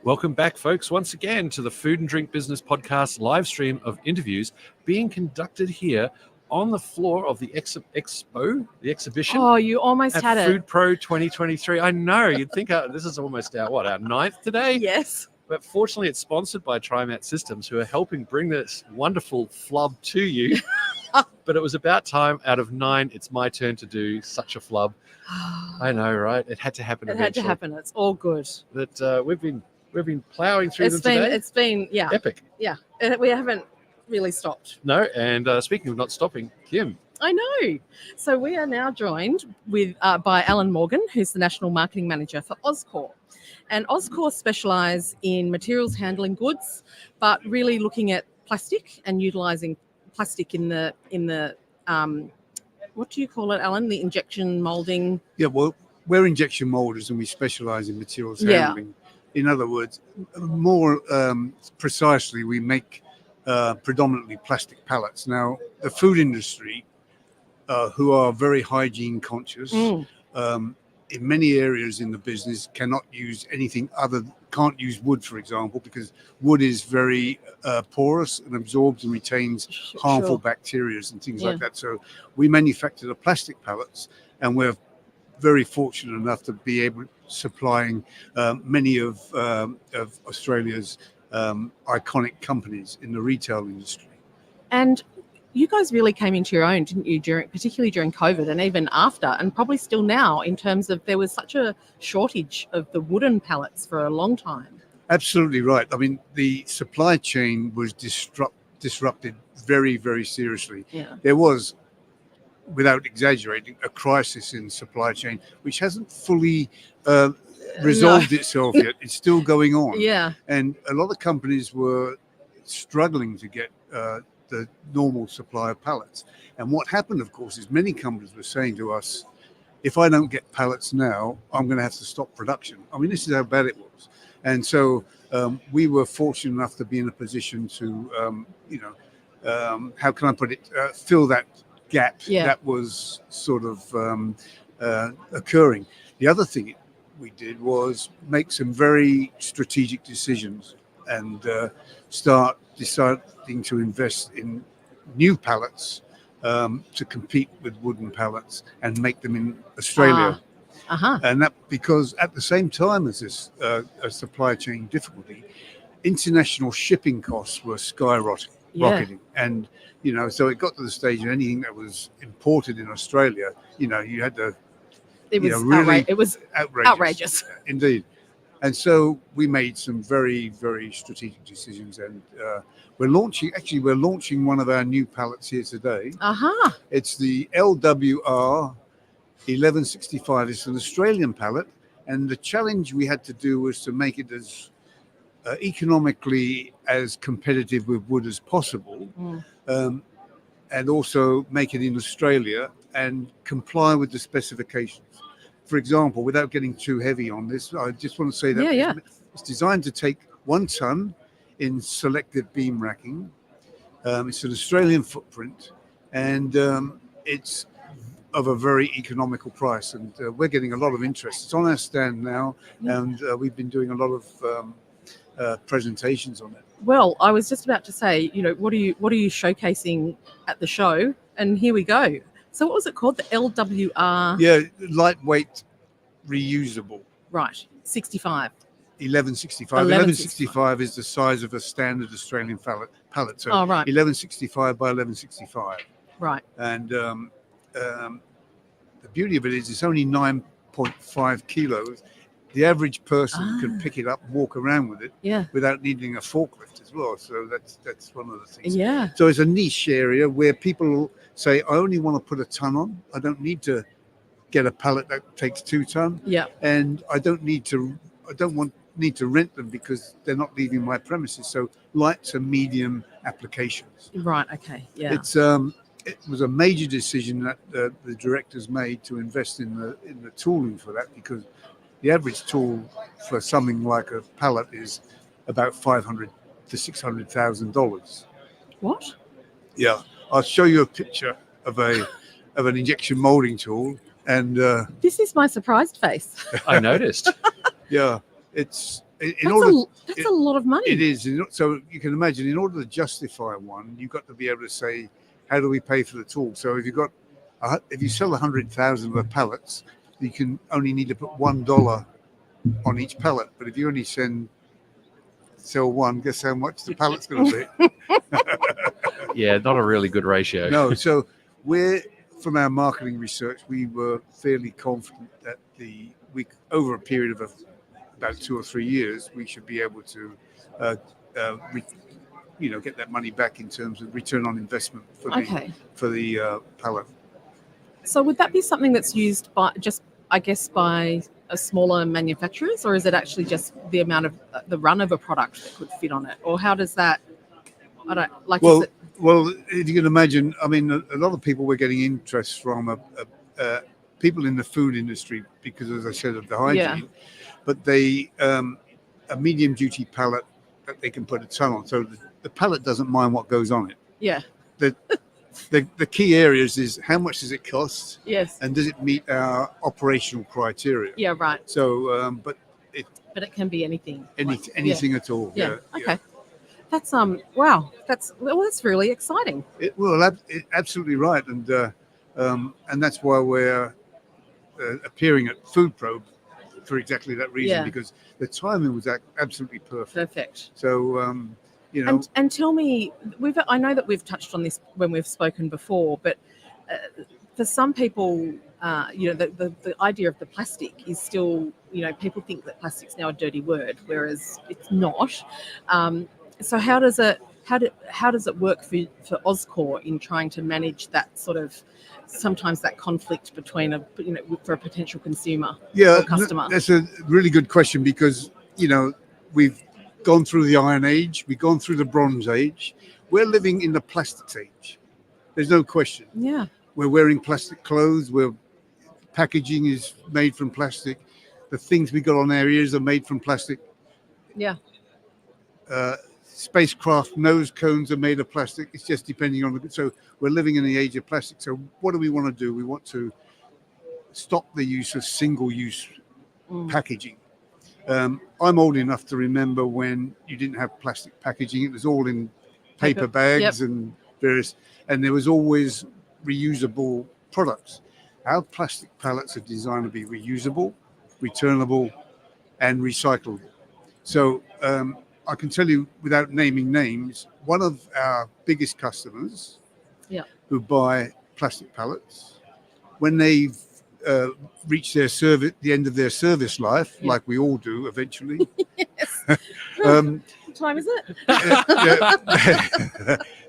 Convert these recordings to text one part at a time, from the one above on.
Welcome back, folks, once again to the Food and Drink Business Podcast live stream of interviews being conducted here on the floor of the the exhibition. Oh, you almost at had Food it. Pro 2023. I know, you'd think this is almost our ninth today? Yes. But fortunately, it's sponsored by TriMat Systems, who are helping bring this wonderful flub to you. But it was about time. Out of 9, it's my turn to do such a flub. I know, right? It had to happen eventually. It had to happen. It's all good. But we've been ploughing through them today. It's been, yeah. Epic. Yeah. We haven't really stopped. No, and speaking of not stopping, Kim. I know. So we are now joined with by Alan Morgan, who's the National Marketing Manager for OZKOR. And OZKOR specialise in materials handling goods, but really looking at plastic and utilising plastic in the what do you call it, Alan? The injection moulding? Yeah, well, we're injection moulders and we specialise in materials handling. In other words, more precisely, we make predominantly plastic pallets. Now, the food industry, who are very hygiene conscious, in many areas in the business cannot use anything can't use wood, for example, because wood is very porous and absorbs and retains harmful bacteria and things like that. So we manufacture the plastic pallets, and we're very fortunate enough to be able to supplying many of Australia's iconic companies in the retail industry. And you guys really came into your own, didn't you, particularly during COVID and even after, and probably still now, in terms of there was such a shortage of the wooden pallets for a long time. Absolutely right. I mean, the supply chain was disrupted very, very seriously. Yeah. There was, without exaggerating, a crisis in supply chain, which hasn't fully resolved itself yet. It's still going on. Yeah. And a lot of companies were struggling to get the normal supply of pallets. And what happened, of course, is many companies were saying to us, if I don't get pallets now, I'm going to have to stop production. I mean, this is how bad it was. And so we were fortunate enough to be in a position to, how can I put it, fill that gap that was sort of occurring. The other thing we did was make some very strategic decisions and start deciding to invest in new pallets to compete with wooden pallets and make them in Australia. And that because at the same time as this supply chain difficulty, international shipping costs were skyrocketing. And, so it got to the stage of anything that was imported in Australia, you had to, it was outrageous. Indeed. And so we made some very, very strategic decisions, and we're launching one of our new pallets here today. It's the LWR 1165. It's an Australian pallet, and the challenge we had to do was to make it as economically as competitive with wood as possible, and also make it in Australia and comply with the specifications. For example, without getting too heavy on this, I just want to say that it's designed to take 1 ton in selective beam racking. It's an Australian footprint, and it's of a very economical price. And we're getting a lot of interest. It's on our stand now, and we've been doing a lot of presentations on it. Well, I was just about to say, what are you showcasing at the show? And here we go. So what was it called? The LWR? Yeah, lightweight reusable. Right, 65. 1165. 1165 is the size of a standard Australian pallet. So 1165 by 1165. Right. And the beauty of it is it's only 9.5 kilos. The average person can pick it up, walk around with it without needing a forklift as well. So that's one of the things. Yeah. So it's a niche area where people say, I only want to put a ton on. I don't need to get a pallet that takes 2 ton. Yeah. And I don't need to rent them because they're not leaving my premises. So light to medium applications. Right. Okay. Yeah. It was a major decision that the directors made to invest in the tooling for that, because the average tool for something like a pallet is about $500,000 to $600,000. What? Yeah, I'll show you a picture of an injection molding tool, and this is my surprised face. I noticed. Yeah, it's That's a lot of money. It is. So you can imagine, in order to justify one, you've got to be able to say, how do we pay for the tool? So if you sell 100,000 of the pallets, you can only need to put $1 on each pallet. But if you only sell one, guess how much the pallet's going to be? Yeah, not a really good ratio. No. So from our marketing research, we were fairly confident that over a period of about 2 or 3 years, we should be able to, get that money back in terms of return on investment for the pallet. So would that be something that's used by a smaller manufacturers, or is it actually just the amount of the run of a product that could fit on it, or how does that? I don't like. Well, if you can imagine, I mean, a lot of people were getting interest from people in the food industry because, as I said, of the hygiene. Yeah. But a medium duty pallet that they can put a ton on, so the pallet doesn't mind what goes on it. Yeah. The key areas is how much does it cost? Yes. And does it meet our operational criteria? Yeah. Right. So, but it can be anything. Anything at all. Yeah. Okay. That's wow. That's really exciting. Absolutely right, and that's why we're appearing at Food Probe for exactly that reason, because the timing was absolutely perfect. Perfect. So and tell me, I know that we've touched on this when we've spoken before, but for some people, the idea of the plastic is still, people think that plastic's now a dirty word, whereas it's not. So how does it work for OZKOR in trying to manage that sort of sometimes that conflict between for a potential consumer or customer? That's a really good question, because we've gone through the Iron Age, we've gone through the Bronze Age, we're living in the plastics age. There's no question. Yeah, we're wearing plastic clothes. Packaging is made from plastic. The things we got on our ears are made from plastic. Yeah. Spacecraft nose cones are made of plastic. It's just depending on so we're living in the age of plastic. So what do we want to do? We want to stop the use of single-use packaging. I'm old enough to remember when you didn't have plastic packaging. It was all in paper bags and and there was always reusable products. Our plastic pallets are designed to be reusable, returnable, and recyclable. So I can tell you, without naming names, one of our biggest customers who buy plastic pallets, when they've reached the end of their service life, like we all do eventually. Yes. What time is it?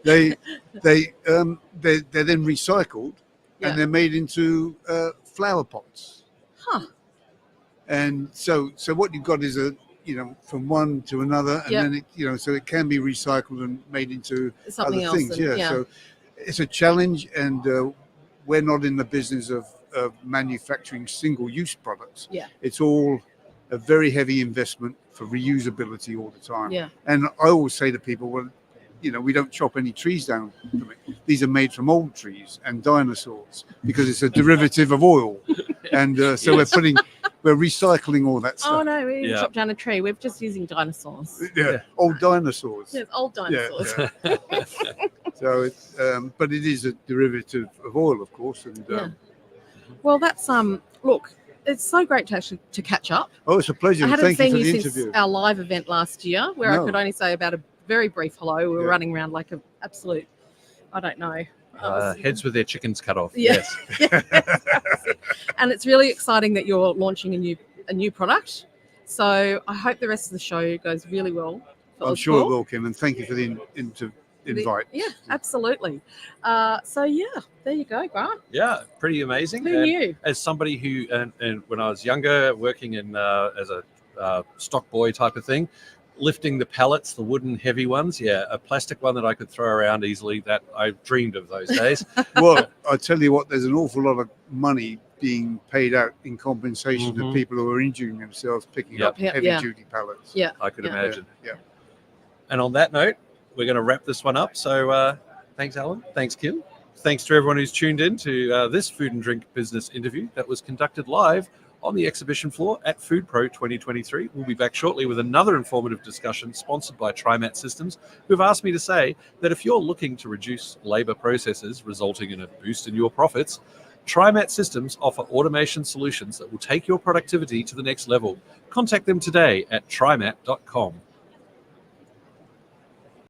They're then recycled and they're made into flower pots. Huh. And so what you've got is from one to another, and then so it can be recycled and made into something other else. things. So it's a challenge, and we're not in the business of manufacturing single-use products. Yeah. It's all a very heavy investment for reusability all the time. Yeah. And I always say to people, well, we don't chop any trees down. These are made from old trees and dinosaurs because it's a derivative of oil. And so we're recycling all that stuff. Oh no, we didn't chop down a tree. We're just using dinosaurs. Old dinosaurs. Yes, old dinosaurs. So it's, but it is a derivative of oil, of course. And well, that's look, it's so great to catch up. Oh, it's a pleasure. I hadn't seen you since our live event last year, where I could only say about a very brief hello. We were running around like an absolute, I don't know. Heads with their chickens cut off. Yeah. Yes. And it's really exciting that you're launching a new product. So I hope the rest of the show goes really well. I'm sure it will, Kim, and thank you for the invite. Yeah, absolutely. So there you go, Grant. Yeah, pretty amazing. Who knew? As somebody who, and when I was younger, working in as a stock boy type of thing, lifting the pallets, the wooden heavy ones, a plastic one that I could throw around easily, that I dreamed of those days. Well, I tell you what, there's an awful lot of money being paid out in compensation to people who are injuring themselves picking up heavy-duty pallets. Yeah, I could imagine. Yeah. And on that note, we're going to wrap this one up. So thanks, Alan. Thanks, Kim. Thanks to everyone who's tuned in to this Food and Drink Business interview that was conducted live on the exhibition floor at Food Pro 2023. We'll be back shortly with another informative discussion sponsored by TriMat Systems, who've asked me to say that if you're looking to reduce labour processes resulting in a boost in your profits, TriMat Systems offer automation solutions that will take your productivity to the next level. Contact them today at trimat.com.